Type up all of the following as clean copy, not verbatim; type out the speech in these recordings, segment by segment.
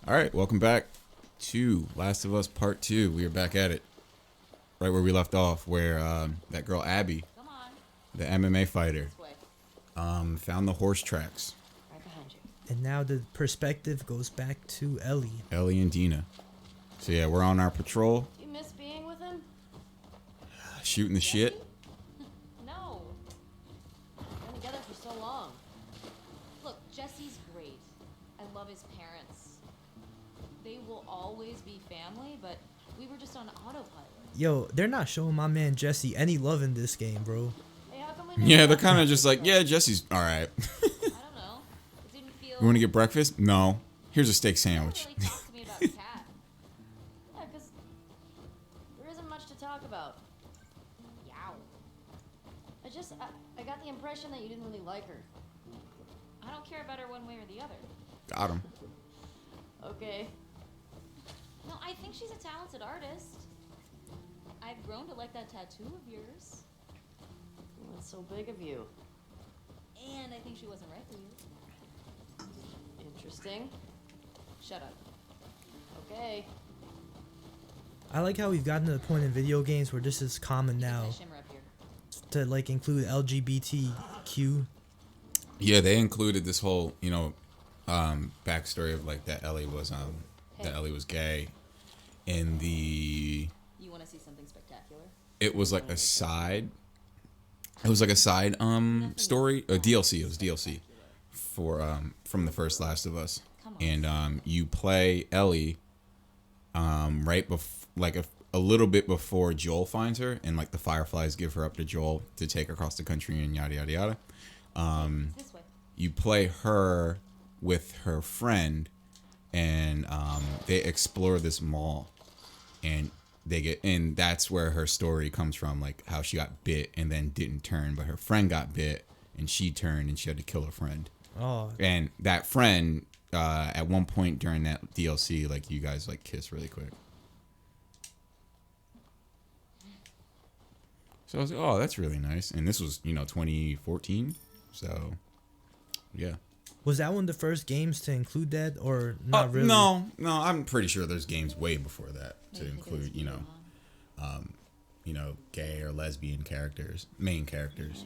All right, welcome back to Last of Us Part 2. We are back at it, right where we left off, where that girl Abby, the MMA fighter, found the horse tracks. Right behind you. And now the perspective goes back to Ellie. Ellie and Dina. So yeah, we're on our patrol, You miss being with him? shooting the shit. No. We've been together for so long. Look, Jesse's great. I love his parents. They will always be family, but we were just on autopilot. Yo, they're not showing my man Jesse any love in this game, bro. Hey, how come we never Yeah, they're talked kind of about just this like, stuff? yeah, Jesse's all right. I don't know. It didn't feel. You want to get breakfast? No. Here's a steak You never sandwich. really talked to me about Kat. Yeah, because there isn't much to talk about. Yow. I got the impression that you didn't really like her. I don't care about her one way or the other. Got him. Okay. No, I think she's a talented artist. I've grown to like that tattoo of yours. What's so big of you? And I think she wasn't right for you. Interesting. Shut up. Okay. I like how we've gotten to the point in video games where this is common now That shimmer up here. to like include LGBTQ. Yeah, they included this whole, backstory of like that Ellie was gay in the. You want to see something spectacular? It was like a side. It was like a side story, a DLC. It was DLC for from the first Last of Us, and you play Ellie right before a little bit before Joel finds her, and like the Fireflies give her up to Joel to take her across the country and yada yada yada. This way. You play her with her friend, and they explore this mall, and that's where her story comes from, like how she got bit and then didn't turn, but her friend got bit and she turned and she had to kill her friend. Oh, And that friend, at one point during that DLC, like you guys like kiss really quick. So I was like, oh, that's really nice. And this was 2014, so yeah. was that one of the first games to include that, or not really? No, I'm pretty sure there's games way before that to Maybe include, there's gay or lesbian characters, main characters.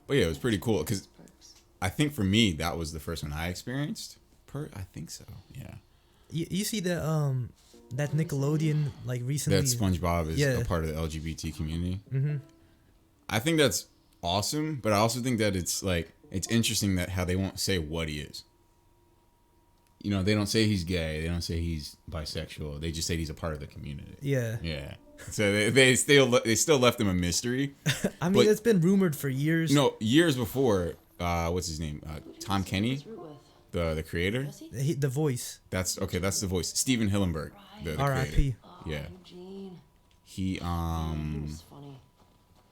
But yeah, it was pretty cool because Perks. I think for me that was the first one I experienced. I think so. Yeah. You see that Nickelodeon like recently. That SpongeBob is Yeah. a part of the LGBT community. Mm-hmm. I think that's awesome, but I also think that it's interesting that how they won't say what he is. They don't say he's gay. They don't say he's bisexual. They just say he's a part of the community. Yeah. Yeah. So they still left him a mystery. I mean, But- it's been rumored for years. No, years before. What's his name? Tom Kenny, Let's root with. the creator. Jesse? The voice. That's the voice. Steven Hillenberg, the R.I.P. creator. Oh, Yeah. Eugene. He He was funny.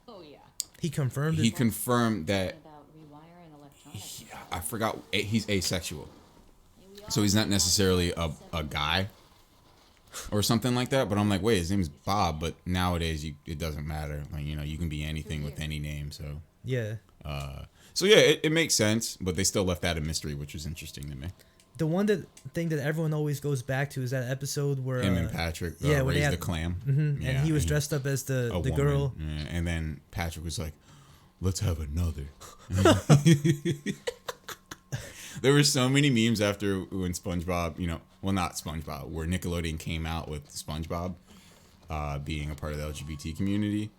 Oh yeah. He confirmed he it. confirmed that About rewiring electronics. I forgot he's asexual, so he's not necessarily a guy or something like that. But I'm like, wait, his name is Bob. But nowadays, it doesn't matter. Like you can be anything with any name. So Yeah. so yeah, it makes sense. But they still left that a mystery, which was interesting to me. The one thing that everyone always goes back to is that episode where Him and Patrick when they raised had- the clam. Mhm, Yeah, and he was dressed up as the woman. girl. Yeah, and then Patrick was like, let's have another. There were so many memes after when SpongeBob, well, not SpongeBob, where Nickelodeon came out with SpongeBob being a part of the LGBT community.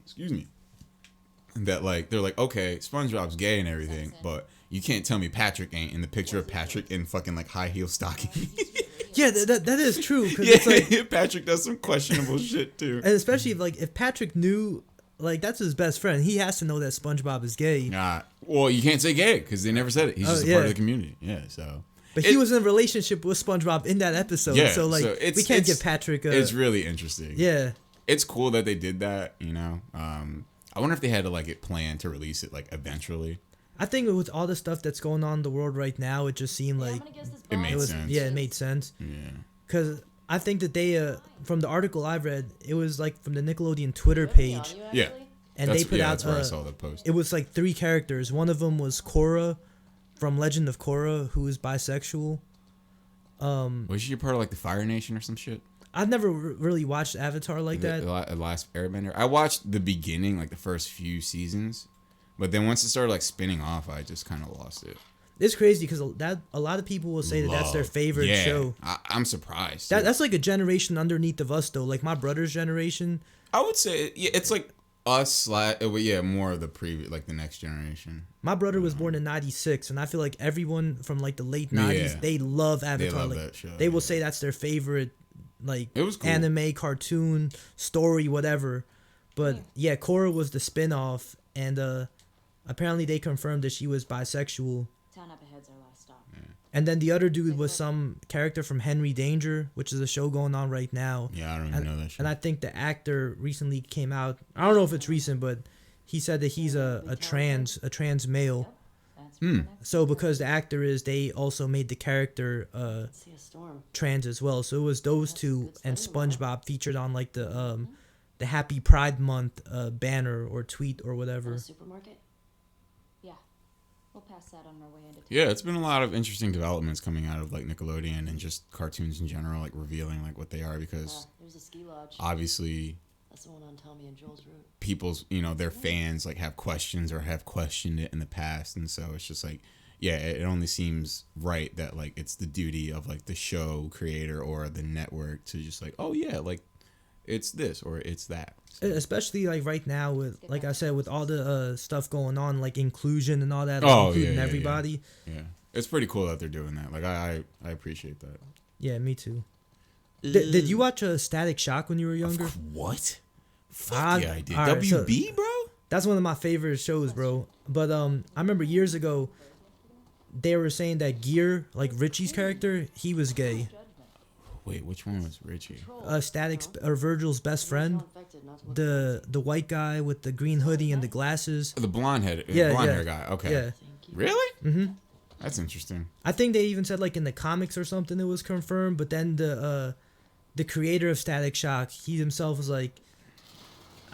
Excuse me. That they're like, okay, SpongeBob's gay and everything, but you can't tell me Patrick ain't in the picture of Patrick in fucking high heel stockings. Yeah, that is true. Cause Yeah, it's like, Patrick does some questionable shit too. and especially if Patrick knew, that's his best friend. He has to know that SpongeBob is gay. Well, you can't say gay because they never said it. He's just a part of the community. Yeah, so. But he was in a relationship with SpongeBob in that episode. Yeah, so we can't give Patrick a. It's really interesting. Yeah. It's cool that they did that, I wonder if they had to it planned to release it eventually. I think with all the stuff that's going on in the world right now, it just seemed Yeah, I'm like gonna guess this It bomb made it was. sense. Yeah, it made sense. Yeah. Because I think that they, from the article I read, it was from the Nickelodeon Twitter Do you have page, the audio, Yeah. actually? and they put out. That's where I saw the post. It was 3 characters. One of them was Korra from Legend of Korra who is bisexual. Was she a part of like the Fire Nation or some shit? I've never really watched Avatar like that. The last Airbender. I watched the beginning, like the first few seasons, but then once it started like spinning off, I just kind of lost it. It's crazy because a lot of people will say that that's their favorite show. I'm surprised. That's like a generation underneath of us though. Like my brother's generation. I would say it's like us more of the previous, like the next generation. My brother was born in '96, and I feel like everyone from like the late '90s they love Avatar. They love like, that show. They will say that's their favorite, like it was cool. Anime, cartoon, story, whatever. But yeah, Korra was the spin-off, and apparently they confirmed that she was bisexual. Town up ahead's our last stop. Yeah. And then the other dude was some character from Henry Danger, which is a show going on right now. Yeah, I don't even know that show. And I think the actor recently came out. I don't know if it's recent, but he said that he's a trans male. So because the actor is, they also made the character trans as well. So it was those two and SpongeBob featured on like the Happy Pride Month banner or tweet or whatever. Supermarket. Yeah, we'll pass that on our way into town. Yeah, it's been a lot of interesting developments coming out of like Nickelodeon and just cartoons in general, like revealing like what they are, because there's a ski lodge. Obviously that's the one on Tommy and Joel's route. People's, their fans like have questions or have questioned it in the past, and so it's just like, yeah, it only seems right that like it's the duty of like the show creator or the network to just like, oh yeah, like it's this or it's that. So. Especially like right now with, like I said, with all the stuff going on, like inclusion and all that, like including everybody. Yeah, it's pretty cool that they're doing that. Like I appreciate that. Yeah, me too. Did you watch Static Shock when you were younger? What? Fuck yeah, I did. Right, WB, so, bro? That's one of my favorite shows, bro. But I remember years ago, they were saying that Gear, like Richie's character, he was gay. Wait, which one was Richie? Static's or Virgil's best friend, the white guy with the green hoodie and the glasses. The blonde hair guy. Okay. Yeah. Really? Mm-hmm. That's interesting. I think they even said like in the comics or something it was confirmed, but then the creator of Static Shock, he himself was like,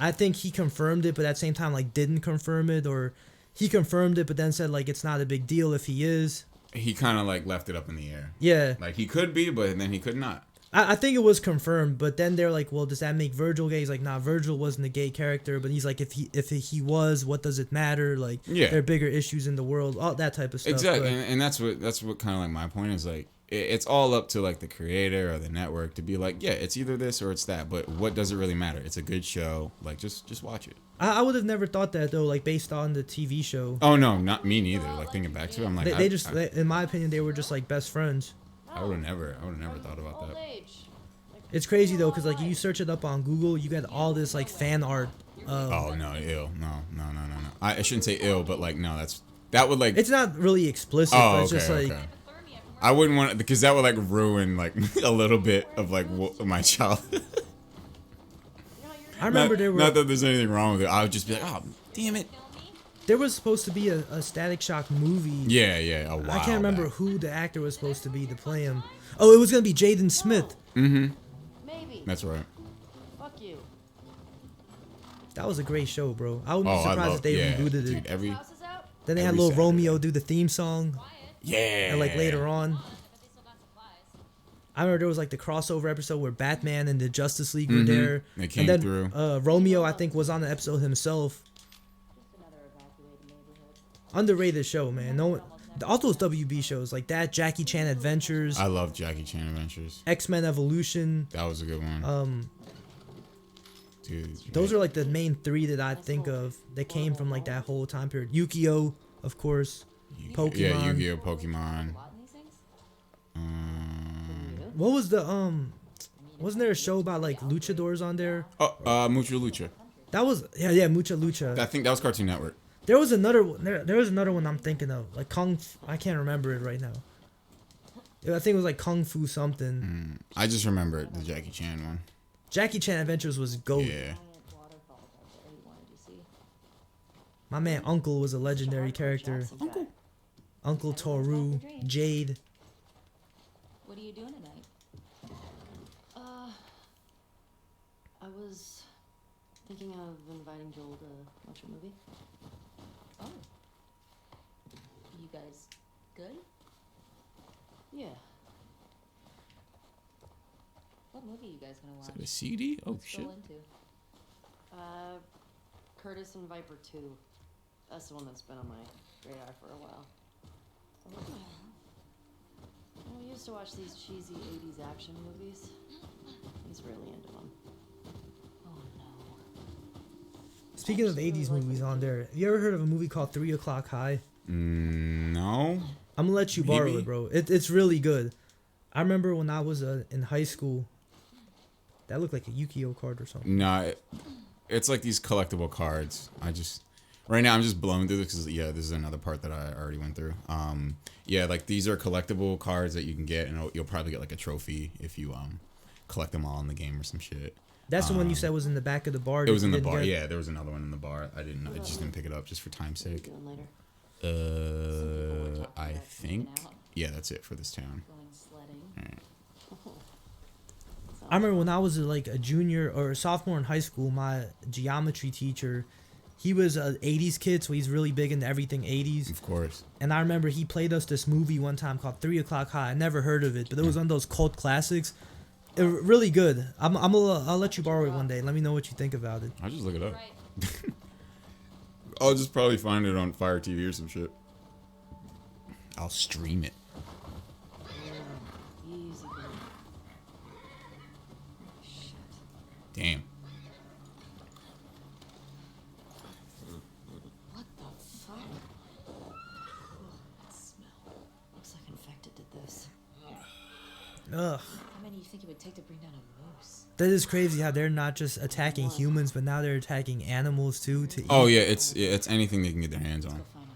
I think he confirmed it, but at the same time like didn't confirm it, or he confirmed it but then said like it's not a big deal if he is. He kind of like left it up in the air. Yeah. Like he could be, but then he could not. I think it was confirmed, but then they're like, well, does that make Virgil gay? He's like, nah, Virgil wasn't a gay character, but he's like, if he was, what does it matter? Like, there are bigger issues in the world, all that type of stuff. Exactly, and that's what kind of like my point is, like, it's all up to like the creator or the network to be like, yeah, it's either this or it's that, but what does it really matter? It's a good show, like just watch it. I would have never thought that though, like based on the TV show. Oh no, not me neither. Like thinking back to it, I'm like, they just, in my opinion, they were just like best friends. I would have never thought about that. It's crazy though, cause like you search it up on Google, you get all this like fan art. Oh no, ill, no. I shouldn't say ill, but like no, that would like. It's not really explicit, but it's just like. I wouldn't want it because that would like ruin like a little bit of like my childhood. I remember there were. Not that there's anything wrong with it. I would just be like, oh, damn it. There was supposed to be a Static Shock movie. Yeah. I can't remember who the actor was supposed to be to play him. Oh, it was gonna be Jaden Smith. Mm-hmm. Maybe. That's right. Fuck you. That was a great show, bro. I wouldn't be surprised if they rebooted it. Dude, then they had little Romeo do the theme song. Yeah. And like later on. I remember there was like the crossover episode where Batman and the Justice League were there. They came and then, through. Romeo, I think, was on the episode himself. Underrated show, man. No one, all those WB shows like that, Jackie Chan Adventures. I love Jackie Chan Adventures. X-Men Evolution. That was a good one. Dude, those are like the main three that I think of that came from like that whole time period. Yu-Gi-Oh, of course. Pokemon. Yeah, Yu-Gi-Oh, Pokemon. What was the wasn't there a show about like luchadors on there? Oh, Mucha Lucha. That was yeah, Mucha Lucha. I think that was Cartoon Network. There was another one. There was another one I'm thinking of, like I can't remember it right now. I think it was like Kung Fu something. I just remember the Jackie Chan one. Jackie Chan Adventures was GOAT. Yeah. My man Uncle was a legendary character. Uncle Toru, Jade. What are you doing tonight? I was thinking of inviting Joel to watch a movie. Oh. You guys Good? Yeah. What movie you guys gonna Is watch? that a CD? Oh, What's shit. Joel into? Curtis and Viper 2. That's the one that's been on my radar for a while. We used to watch these cheesy 80s action movies. He's really into them. Oh no. Speaking of 80s movies on there, have you ever heard of a movie called 3 O'Clock High? No. I'm gonna let you borrow Maybe. it, bro. It's really good. I remember when I was in high school. That looked like a Yu-Gi-Oh card or something. No, it's like these collectible cards. Right now I'm just blowing through this because this is another part that I already went through. Like these are collectible cards that you can get, and you'll probably get like a trophy if you collect them all in the game or some shit. That's the one you said was in the back of the bar. It was in the didn't bar. get? Yeah, there was another one in the bar. I just didn't pick it up just for time's What are you sake. doing later? I think. Yeah, that's it for this town. Going sledding. Alright. I remember when I was like a junior or a sophomore in high school, my geometry teacher, he was an 80s kid, so he's really big into everything 80s. Of course. And I remember he played us this movie one time called 3 O'Clock High. I never heard of it, but it was one of those cult classics. It, really good. I'll let you borrow it one day. Let me know what you think about it. I'll just look it up. Right. I'll just probably find it on Fire TV or some shit. I'll stream it. Easy going. Shit. Damn. What the fuck? Ugh, that smell. Looks like infected did this. Ugh. How many do you think it would take to bring down a moose? That is crazy how they're not just attacking humans, but now they're attacking animals too to eat. Oh yeah, it's anything they can get their hands Let's on. go find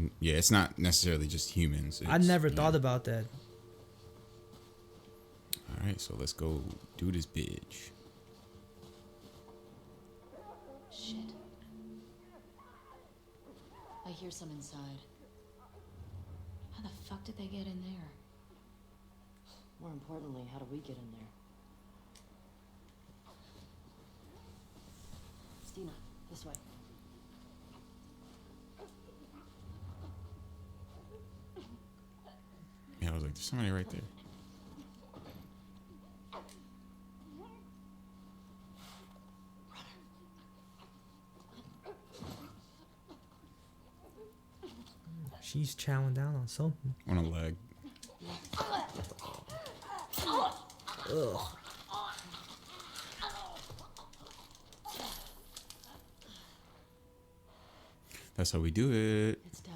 out. Yeah, it's not necessarily just humans. I never thought about that. All right, so let's go do this bitch. Shit. I hear some inside. How the fuck did they get in there? More importantly, how do we get in there? Stina, this way. Yeah, I was like, there's somebody right there. She's chowing down on something. On a leg. Ugh. That's how we do it. It's down.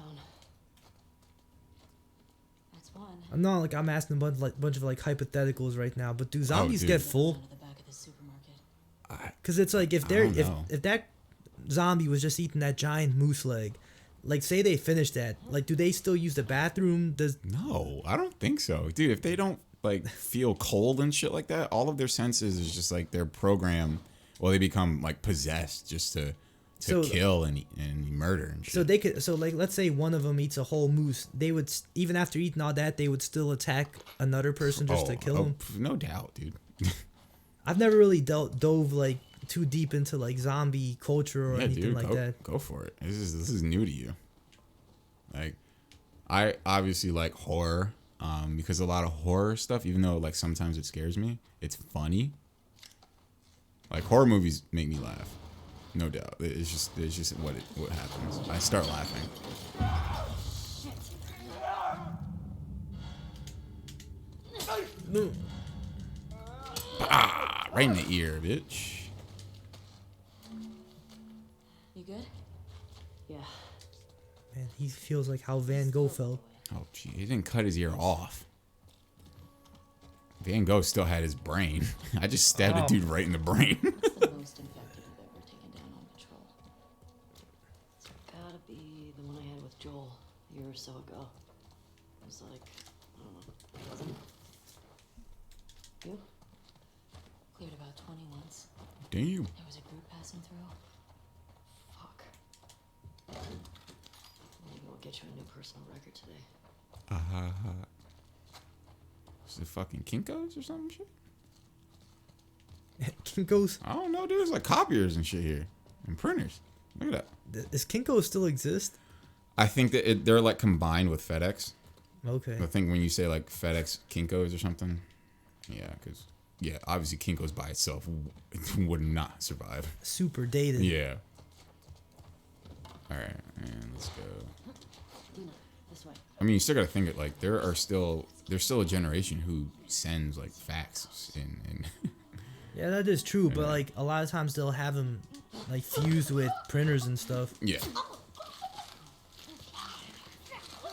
That's one. I'm asking a bunch of like hypotheticals right now, but do zombies dude. get full? Out of the back of the supermarket. Because it's like if I they're don't know. if that zombie was just eating that giant moose leg, like say they finish that, like do they still use the bathroom? Does No, I don't think so, dude. If they don't like feel cold and shit like that, all of their senses is just like their program. Well, they become like possessed just to So- kill and murder and shit. so they could like let's say one of them eats a whole moose, they would even after eating all that they would still attack another person just to kill him. No doubt, dude. I've never really dove like too deep into like zombie culture or anything like that. Go for it. This is new to you. Like, I obviously like horror, because a lot of horror stuff, even though like sometimes it scares me, it's funny. Like horror movies make me laugh, no doubt. It's just what happens. I start laughing. Ah, right in the ear, bitch. You good? Yeah. Man, he feels like how Van Gogh felt. Oh, gee, he didn't cut his ear off. Van Gogh still had his brain. I just stabbed a dude right in the brain. What's the most infected you've ever taken down on patrol? It's gotta be the one I had with Joel a year or so ago. It was like, I don't know, a dozen. You? Cleared about 20 once. Damn. There was a group passing through. Fuck. Maybe we'll get you a new personal record today. Is it fucking Kinko's or something shit? Kinko's I don't know, dude. There's like copiers and shit here. And printers. Look at that. does Kinko still exist? I think that they're like combined with FedEx. Okay. I think when you say like FedEx Kinko's or something, yeah, because obviously Kinko's by itself would not survive. Super dated. Yeah. All right, and let's go. This way. I mean, you still gotta think it like there's still a generation who sends like fax and Yeah, that is true, but like a lot of times they'll have them like fused with printers and stuff. yeah.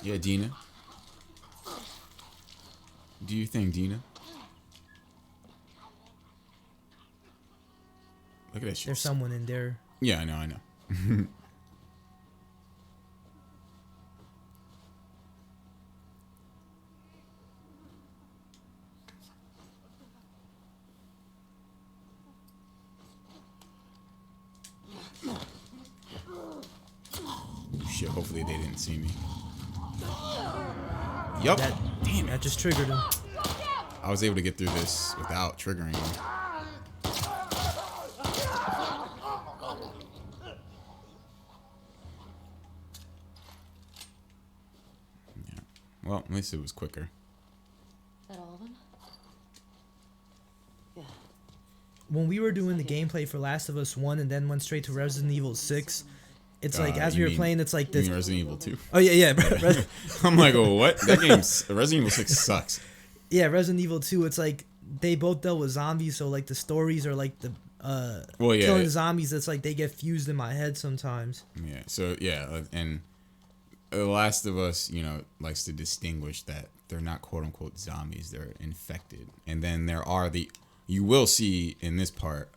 Yeah, Dina. Do you think, Dina? Look at that shit. There's someone in there. Yeah, I know. Shit, hopefully they didn't see me. Yup. Damn it. That just triggered him. I was able to get through this without triggering him. Yeah. Well, at least it was quicker. That all of them? Yeah. When we were doing the gameplay for Last of Us 1 and then went straight to Resident Evil 6, it's like as we were playing, it's like You this. mean Resident Evil 2? Oh yeah. I'm like, oh, what? That game's Resident Evil 6 sucks. Yeah, Resident Evil 2. It's like they both dealt with zombies, so like the stories are like the killing zombies. It's like they get fused in my head sometimes. Yeah. So yeah, and The Last of Us, likes to distinguish that they're not quote unquote zombies; they're infected. And then there are you will see in this part.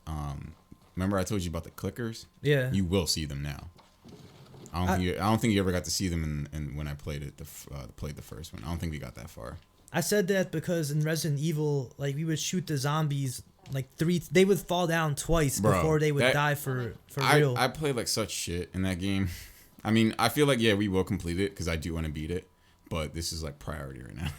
Remember I told you about the clickers? Yeah. You will see them now. I don't think you ever got to see them in when I played it. Played the first one. I don't think we got that far. I said that because in Resident Evil, like we would shoot the zombies like they would fall down twice before they would die for real. I played like such shit in that game. I mean, I feel like we will complete it because I do want to beat it, but this is like priority right now.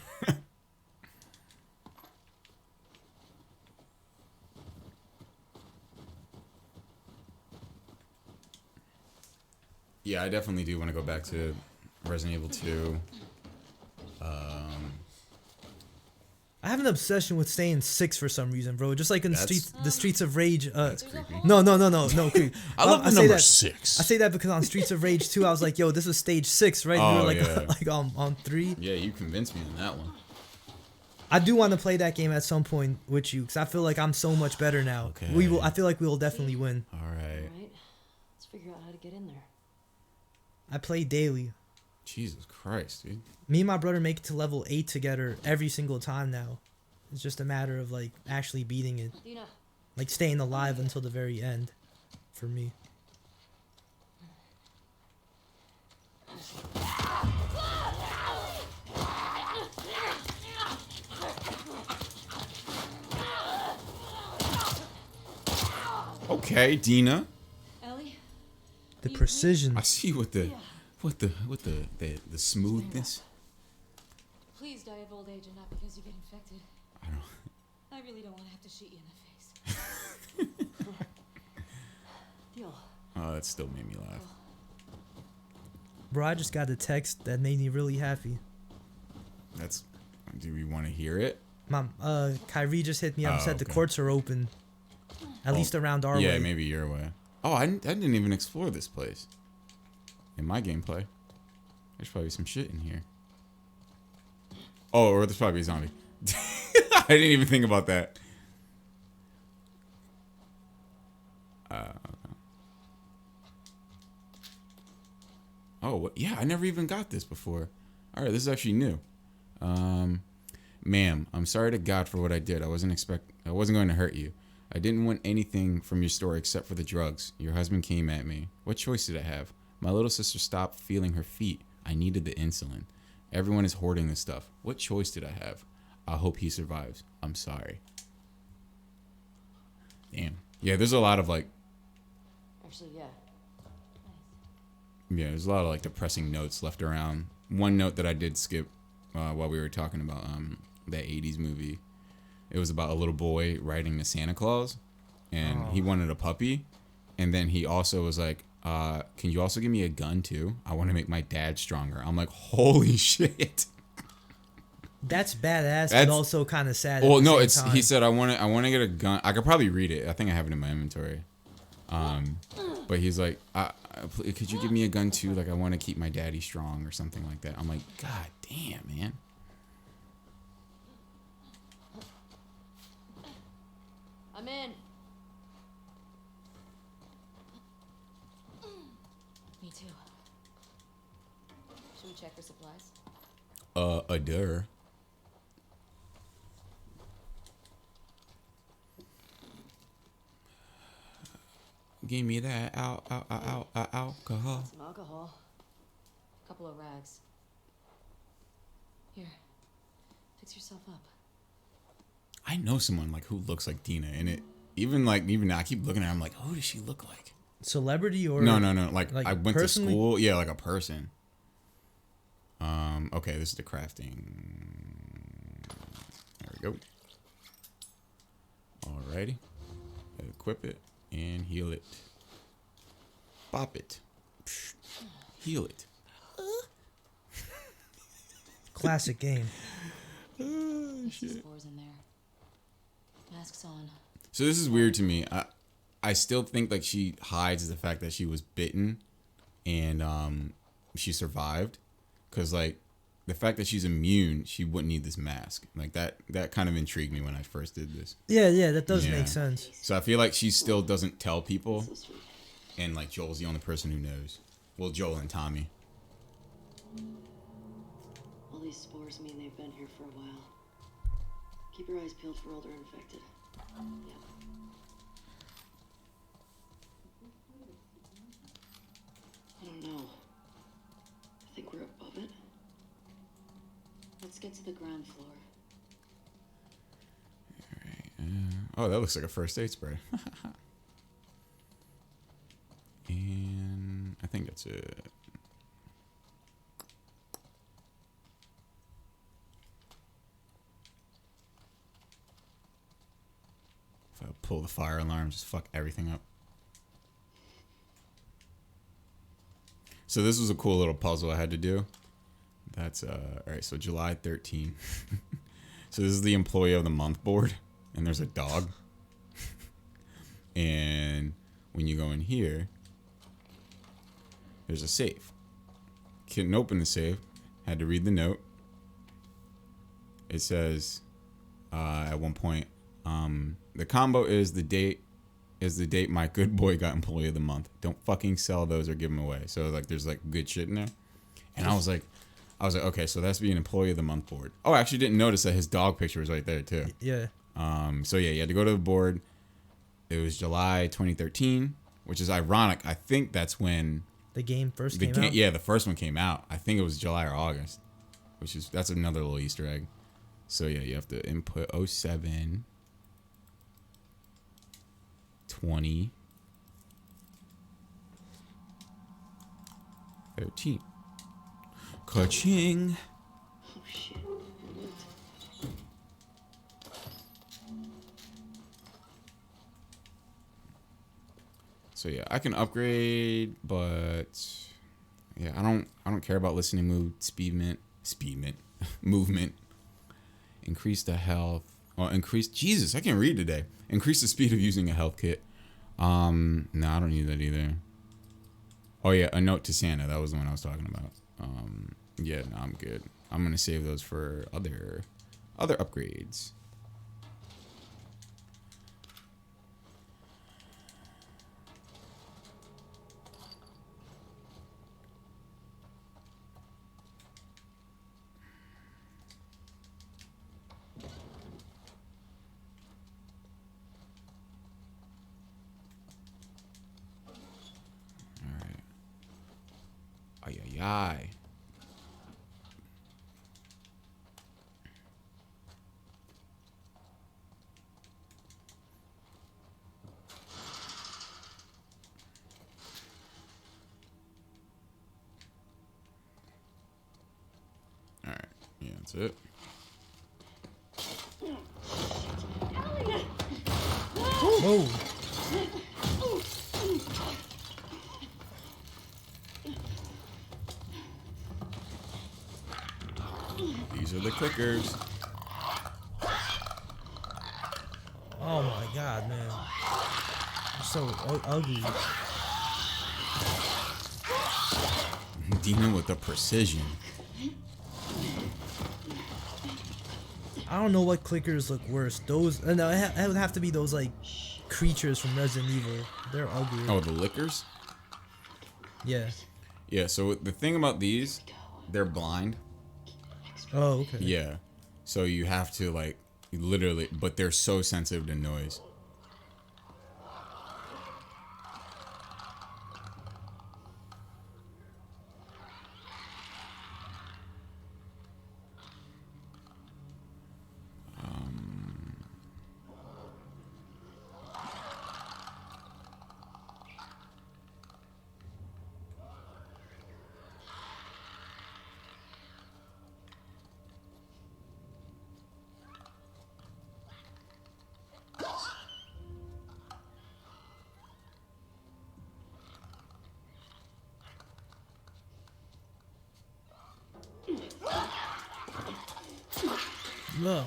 Yeah, I definitely do want to go back to Resident Evil 2. I have an obsession with saying 6 for some reason, bro. Just like in the Streets of Rage. That's creepy. No, creepy. I love the number 6. I say that because on Streets of Rage 2, I was like, yo, this is stage 6, right? Oh, we were like, yeah. like on 3. Yeah, you convinced me on that one. I do want to play that game at some point with you because I feel like I'm so much better now. Okay. I feel like we will definitely win. All right. Alright. Let's figure out how to get in there. I play daily. Jesus Christ, dude. Me and my brother make it to level 8 together every single time now. It's just a matter of like actually beating it. Dina. Like staying alive until the very end for me. Okay, Dina. Ellie? The precision. I see with the smoothness. Please die of old age and not because you get infected. I don't. I really don't want to have to shoot you in the face. Deal. Oh, that still made me laugh. Bro, I just got a text that made me really happy. Do we want to hear it? Mom, Kyrie just hit me up and said the okay. courts are open. At least around our way. Yeah, maybe your way. Oh, I didn't even explore this place. In my gameplay. There's probably some shit in here. Oh, or there's probably a zombie. I didn't even think about that. Oh, what? Yeah, I never even got this before. All right, this is actually new. Ma'am, I'm sorry to God for what I did. I wasn't going to hurt you. I didn't want anything from your store except for the drugs. Your husband came at me. What choice did I have? My little sister stopped feeling her feet. I needed the insulin. Everyone is hoarding this stuff. What choice did I have? I hope he survives. I'm sorry. Damn. Yeah, there's a lot of like. Actually, yeah. Yeah, there's a lot of like depressing notes left around. One note that I did skip while we were talking about that 80s movie. It was about a little boy writing to Santa Claus, and he wanted a puppy, and then he also was like, can you also give me a gun too? I want to make my dad stronger. I'm like, holy shit. That's badass, but also kind of sad. Well, no, time. He said I want to get a gun. I could probably read it. I think I have it in my inventory. But he's like, could you give me a gun too? Like, I want to keep my daddy strong or something like that. I'm like, God damn, man. I'm in. Me too. Should we check for supplies? A dur. Give me that alcohol. Some alcohol. A couple of rags. Here. Fix yourself up. I know someone like who looks like Dina, and it even now I keep looking at her. I'm like, who does she look like? Celebrity or No. Like I went personally? to school. Yeah, like a person. Okay, this is the crafting. There we go. Alrighty. Equip it and heal it. Bop it. Psh, heal it. Classic game. Oh, shit. Spores in there. Masks on. So this is weird to me. I still think like she hides the fact that she was bitten and she survived, because like the fact that she's immune, she wouldn't need this mask. Like that kind of intrigued me when I first did this. Yeah, that does Yeah. make sense. So I feel like she still doesn't tell people, So sweet. and like Joel's the only person who knows. Well, Joel and Tommy. All these spores mean they've been here for a while. Keep your eyes peeled for older infected. Yeah. I don't know. I think we're above it. Let's get to the ground floor. Oh, that looks like a first aid spray. And I think that's it. If I pull the fire alarm, just fuck everything up. So this was a cool little puzzle I had to do. That's all right. So July 13. So this is the employee of the month board, and there's a dog. And when you go in here, there's a safe. Couldn't open the safe. Had to read the note. It says at one point, the combo is the date my good boy got employee of the month. Don't fucking sell those or give them away. So like there's like good shit in there. And I was like, okay, so that's being employee of the month board. Oh, I actually didn't notice that his dog picture was right there too. Yeah. So yeah, you had to go to the board. It was July 2013, which is ironic. I think that's when The game first came out. yeah, the first one came out. I think it was July or August, that's another little Easter egg. So yeah, you have to input 07 20 13. Ka-ching. Oh shit. It worked. So yeah, I can upgrade, but yeah, I don't care about listening mood, speedment, movement. Increase the health. Well, Jesus, I can't read today. Increase the speed of using a health kit. No, I don't need that either. Oh yeah, a note to Santa. That was the one I was talking about. Yeah, no, I'm good. I'm gonna save those for other upgrades. Ay, ay, ay. All right. Yeah, that's it. Whoa. These are the clickers. Oh my god, man. They're so ugly. Dealing with the precision. I don't know what clickers look worse. Those, no, it would have to be those like creatures from Resident Evil. They're ugly. Oh, the lickers? Yeah. Yeah, so the thing about these, they're blind. Oh, okay. Yeah. So you have to like literally, but they're so sensitive to noise. Ugh.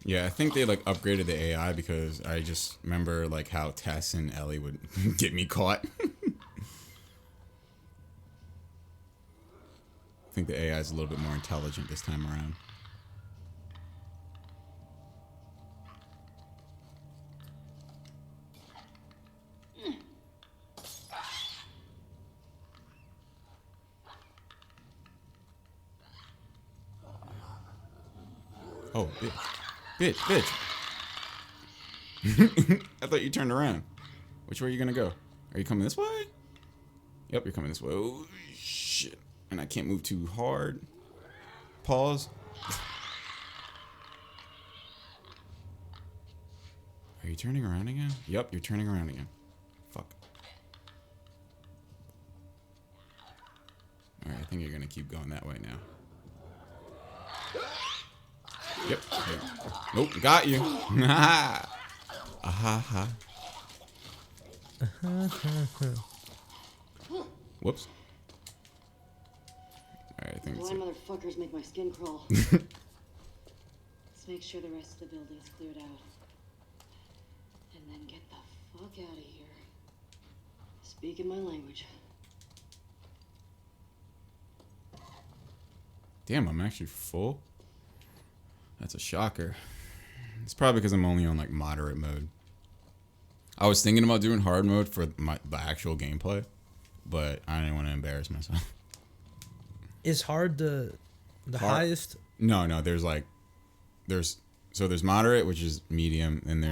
Yeah, I think they like upgraded the AI because I just remember like how Tess and Ellie would get me caught. I think the AI is a little bit more intelligent this time around. Oh, bitch. I thought you turned around. Which way are you gonna go? Are you coming this way? Yep, you're coming this way. Oh, shit. And I can't move too hard. Pause. Are you turning around again? Yep, you're turning around again. Fuck. Alright, I think you're gonna keep going that way now. Yep. Nope, got you. Ha ha. Whoops. Alright, I think it's Blind motherfuckers make my skin crawl. Let's make sure the rest of the building's cleared out. And then get the fuck out of here. Speaking my language. Damn, I'm actually full. That's a shocker. It's probably because I'm only on like moderate mode. I was thinking about doing hard mode for the actual gameplay, but I didn't want to embarrass myself. Is hard the highest? No, there's moderate, which is medium, and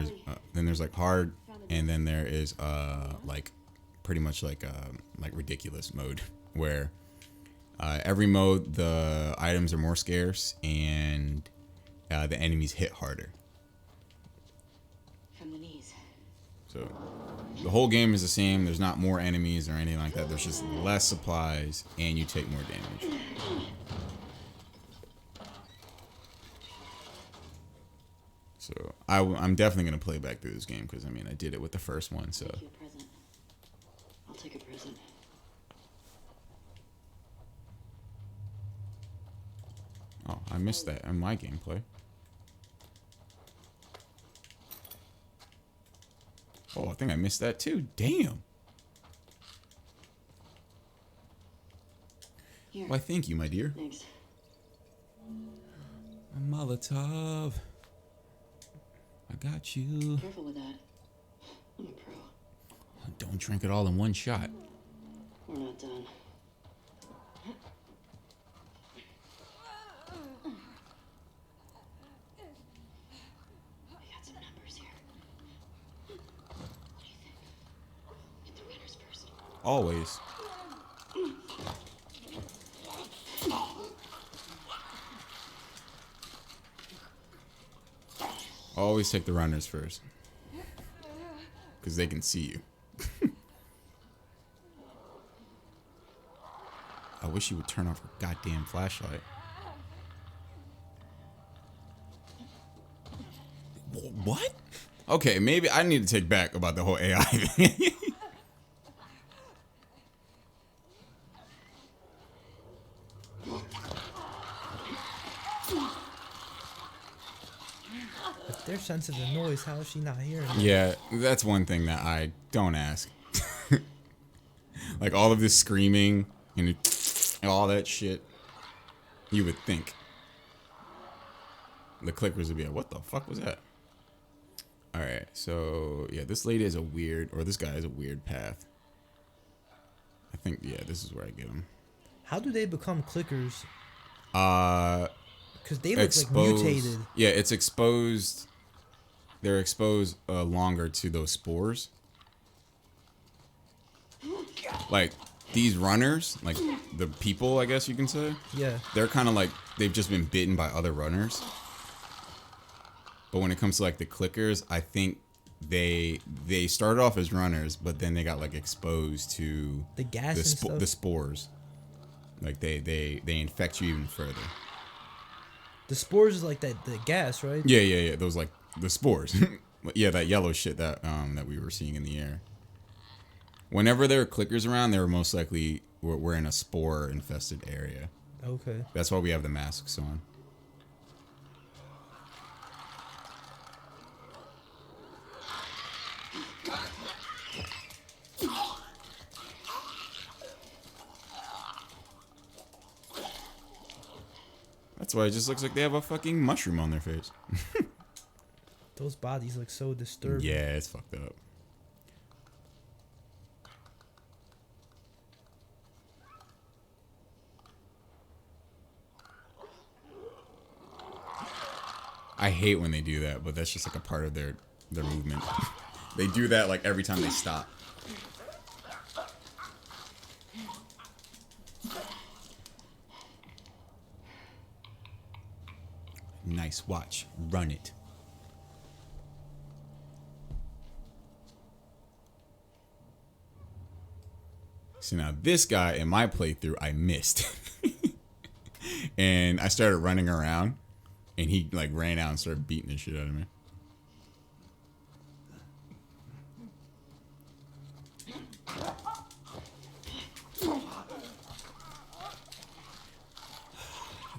there's like hard, and then there is like pretty much like ridiculous mode where every mode the items are more scarce and the enemies hit harder. From the knees. So the whole game is the same. There's not more enemies or anything like that. There's just less supplies and you take more damage. So I'm definitely going to play back through this game because, I mean, I did it with the first one. So Take you a present. I'll take a present. oh, I missed that in my gameplay. Oh, I think I missed that too. Damn. Here. Why, thank you, my dear. Thanks. A Molotov. I got you. Careful with that. I'm a pro. Don't drink it all in one shot. We're not done. I got some numbers here. What do you think? Get the runners first. Always. Always take the runners first. Because they can see you. I wish you would turn off her goddamn flashlight. What? Okay, maybe I need to take back about the whole AI thing. they're sensitive to noise. How is she not hearing it? Yeah, that's one thing that I don't ask. Like all of this screaming and all that shit. You would think the clickers would be like, what the fuck was that? Alright, so yeah, this lady is a weird, or this guy has a weird path. I think, yeah, this is where I get him. How do they become clickers? Because they look like mutated. Yeah, it's exposed. They're exposed longer to those spores. Like these runners, like the people, I guess you can say. Yeah. They're kind of like they've just been bitten by other runners. But when it comes to like the clickers, I think they started off as runners, but then they got like exposed to the gas and stuff. The spores. Like they infect you even further. The spores is like that the gas, right? Yeah. Those like the spores. Yeah, that yellow shit that we were seeing in the air. Whenever there are clickers around, they were most likely we're in a spore infested area. Okay. That's why we have the masks on. That's why it just looks like they have a fucking mushroom on their face. Those bodies look so disturbing. Yeah, it's fucked up. I hate when they do that, but that's just like a part of their movement. They do that like every time they stop. Nice watch. Run it. So now this guy in my playthrough, I missed. And I started running around. And he like ran out and started beating the shit out of me.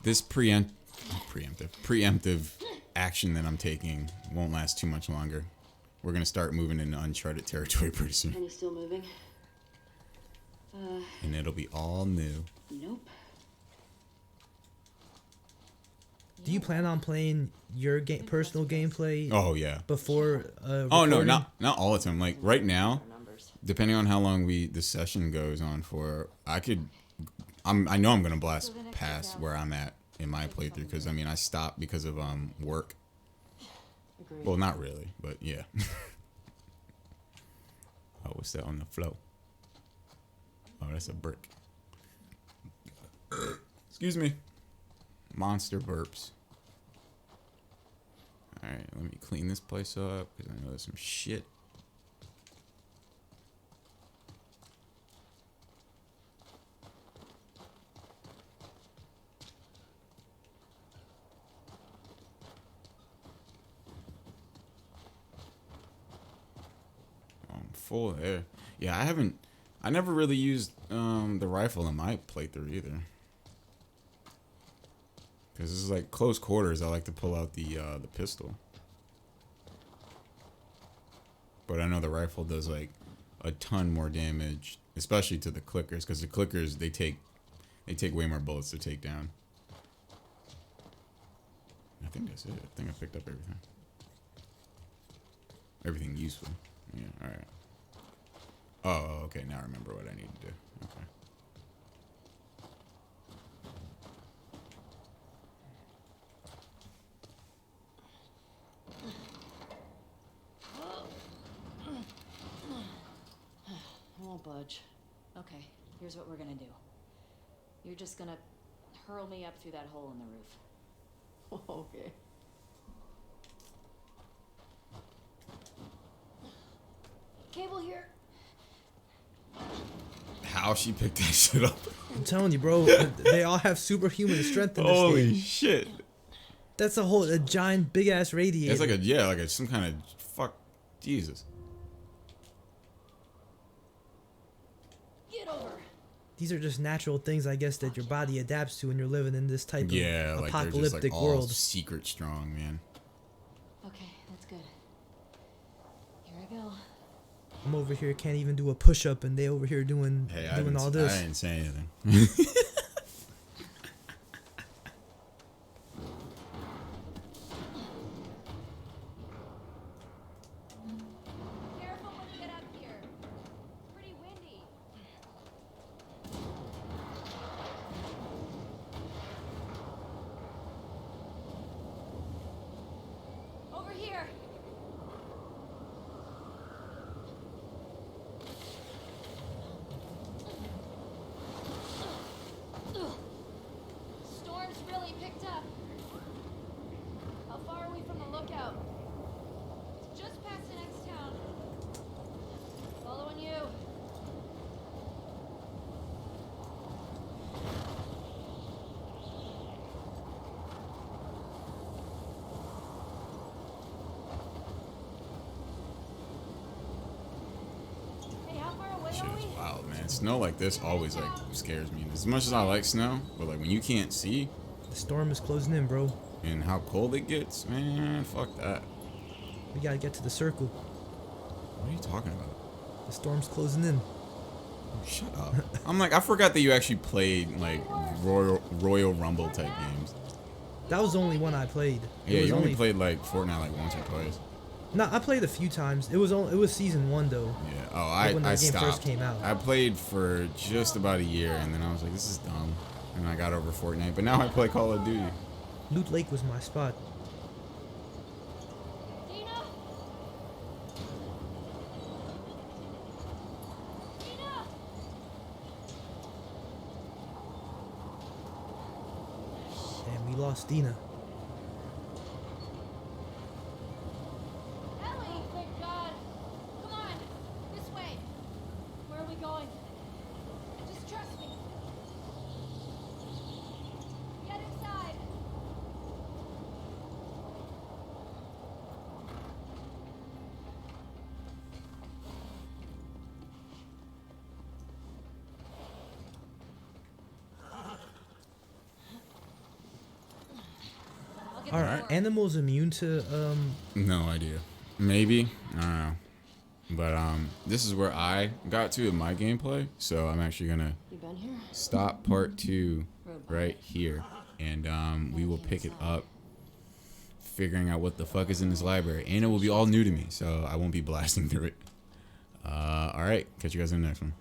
This preemptive action that I'm taking won't last too much longer. We're gonna start moving into uncharted territory pretty soon. And he's still moving. And it'll be all new. Nope. Do you plan on playing your personal gameplay? Oh yeah. Before. Oh no, not all the time. Like right now, depending on how long the session goes on for, I know I'm gonna blast past where I'm at in my playthrough because I mean I stopped because of work. Agreed. Well, not really, but yeah. Oh, what's that on the floor? Oh, that's a brick. Excuse me. Monster burps. Alright, let me clean this place up because I know there's some shit. I'm full there. Yeah, I never really used the rifle in my playthrough either. Because this is like close quarters, I like to pull out the pistol. But I know the rifle does like a ton more damage, especially to the clickers, because the clickers they take way more bullets to take down. I think that's it. I think I picked up everything. Everything useful. Yeah, alright. Oh, okay, now I remember what I need to do. Okay. Won't budge. Okay, here's what we're gonna do. You're just gonna hurl me up through that hole in the roof. Okay. Cable here. How she picked that shit up? I'm telling you, bro. They all have superhuman strength in this Holy game. shit! That's a giant, big ass radiator. It's like some kind of fuck. Jesus. Get over. These are just natural things, I guess, that your body adapts to when you're living in this type of Yeah, like they're just apocalyptic like all world. secret strong, man. Okay, I'm over here, can't even do a push up, and they over here doing all I this. didn't say anything. Careful when you get up here. It's pretty windy. Over here. Storm's really picked up. How far are we from the lookout? Just past the next town. Following you. Hey, how far away Shit are is we? wild, man. Snow like this always like scares me. As much as I like snow, but like when you can't see The storm is closing in, bro. and how cold it gets, man, fuck that. We gotta get to the circle. What are you talking about? The storm's closing in. Shut up. I'm like, I forgot that you actually played like Royal Rumble type games. That was the only one I played. Yeah, you only played like Fortnite like once or twice. No, I played a few times. It was season 1 though. Yeah. Oh, Like when I that game stopped. first came out. I played for just about a year, and then I was like, this is dumb, and I got over Fortnite. But now I play Call of Duty. Loot Lake was my spot. Dina! Dina! Damn, we lost Dina. Ellie! Thank God! Come on! This way! Where are we going? Just trust me. Get inside! I'll get Are the door. animals immune to No idea. Maybe. I don't know. But this is where I got to in my gameplay, so I'm actually gonna You been here? stop part 2 right here, and we will pick it up, figuring out what the fuck is in this library, and it will be all new to me, so I won't be blasting through it. All right, catch you guys in the next one.